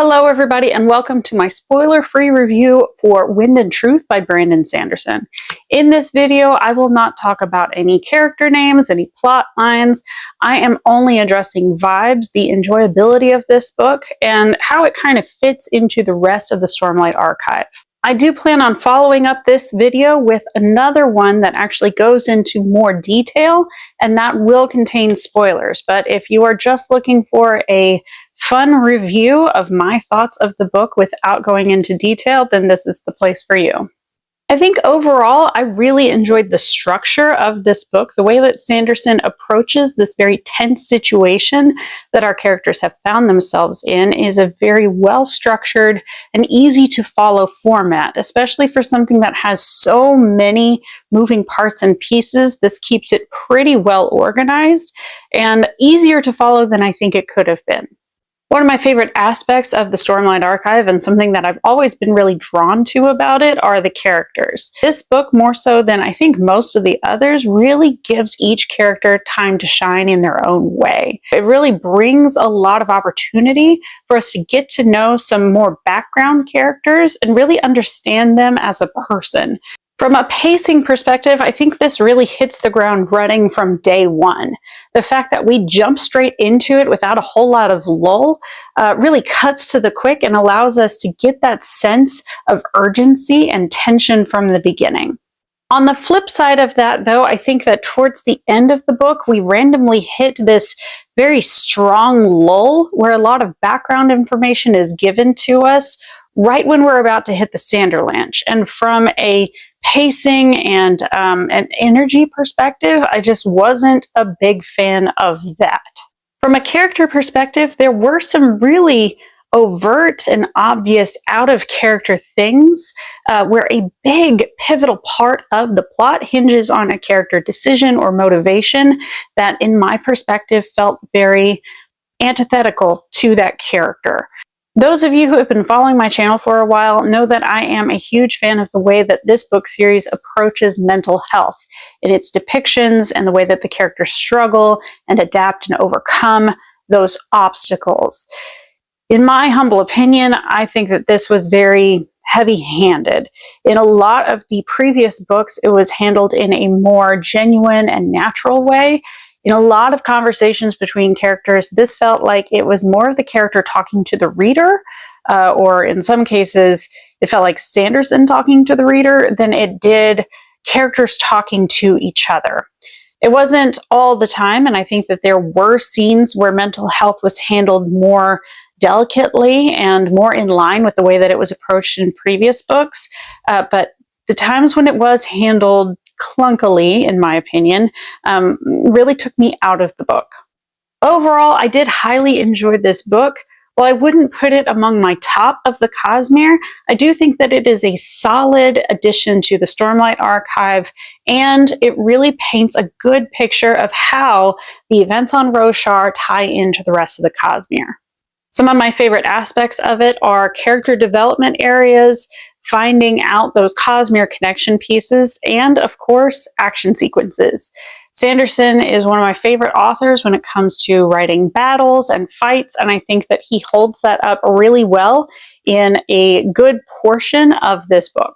Hello everybody and welcome to my spoiler-free review for Wind and Truth by Brandon Sanderson. In this video, I will not talk about any character names, any plot lines. I am only addressing vibes, the enjoyability of this book, and how it kind of fits into the rest of the Stormlight Archive. I do plan on following up this video with another one that actually goes into more detail, and that will contain spoilers. But if you are just looking for a fun review of my thoughts of the book without going into detail, then this is the place for you. I think overall, I really enjoyed the structure of this book. The way that Sanderson approaches this very tense situation that our characters have found themselves in is a very well-structured and easy to follow format, especially for something that has so many moving parts and pieces. This keeps it pretty well organized and easier to follow than I think it could have been. One of my favorite aspects of the Stormlight Archive, and something that I've always been really drawn to about it, are the characters. This book, more so than I think most of the others, really gives each character time to shine in their own way. It really brings a lot of opportunity for us to get to know some more background characters and really understand them as a person. From a pacing perspective, I think this really hits the ground running from day one. The fact that we jump straight into it without a whole lot of lull really cuts to the quick and allows us to get that sense of urgency and tension from the beginning. On the flip side of that, though, I think that towards the end of the book, we randomly hit this very strong lull where a lot of background information is given to us right when we're about to hit the Sanderlanche. And from a pacing and an energy perspective, I just wasn't a big fan of that. From a character perspective, there were some really overt and obvious out-of-character things where a big pivotal part of the plot hinges on a character decision or motivation that, in my perspective, felt very antithetical to that character. Those of you who have been following my channel for a while know that I am a huge fan of the way that this book series approaches mental health in its depictions and the way that the characters struggle and adapt and overcome those obstacles. In my humble opinion, I think that this was very heavy-handed. In a lot of the previous books, it was handled in a more genuine and natural way. In a lot of conversations between characters, this felt like it was more of the character talking to the reader, or in some cases, it felt like Sanderson talking to the reader than it did characters talking to each other. It wasn't all the time, and I think that there were scenes where mental health was handled more delicately and more in line with the way that it was approached in previous books, but the times when it was handled clunkily, in my opinion, really took me out of the book. Overall, I did highly enjoy this book. While I wouldn't put it among my top of the Cosmere, I do think that it is a solid addition to the Stormlight Archive, and it really paints a good picture of how the events on Roshar tie into the rest of the Cosmere. Some of my favorite aspects of it are character development areas, finding out those Cosmere connection pieces, and of course, action sequences. Sanderson is one of my favorite authors when it comes to writing battles and fights, and I think that he holds that up really well in a good portion of this book.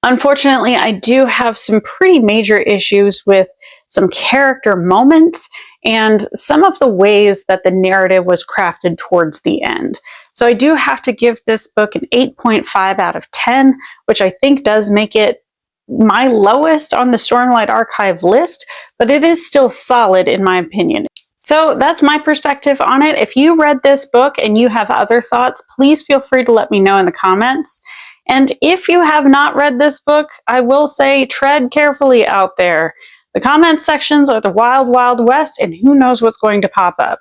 Unfortunately, I do have some pretty major issues with some character moments and some of the ways that the narrative was crafted towards the end. So I do have to give this book an 8.5 out of 10, which I think does make it my lowest on the Stormlight Archive list, but it is still solid in my opinion. So that's my perspective on it. If you read this book and you have other thoughts, please feel free to let me know in the comments. And if you have not read this book, I will say tread carefully out there. The comment sections are the wild, wild west, and who knows what's going to pop up.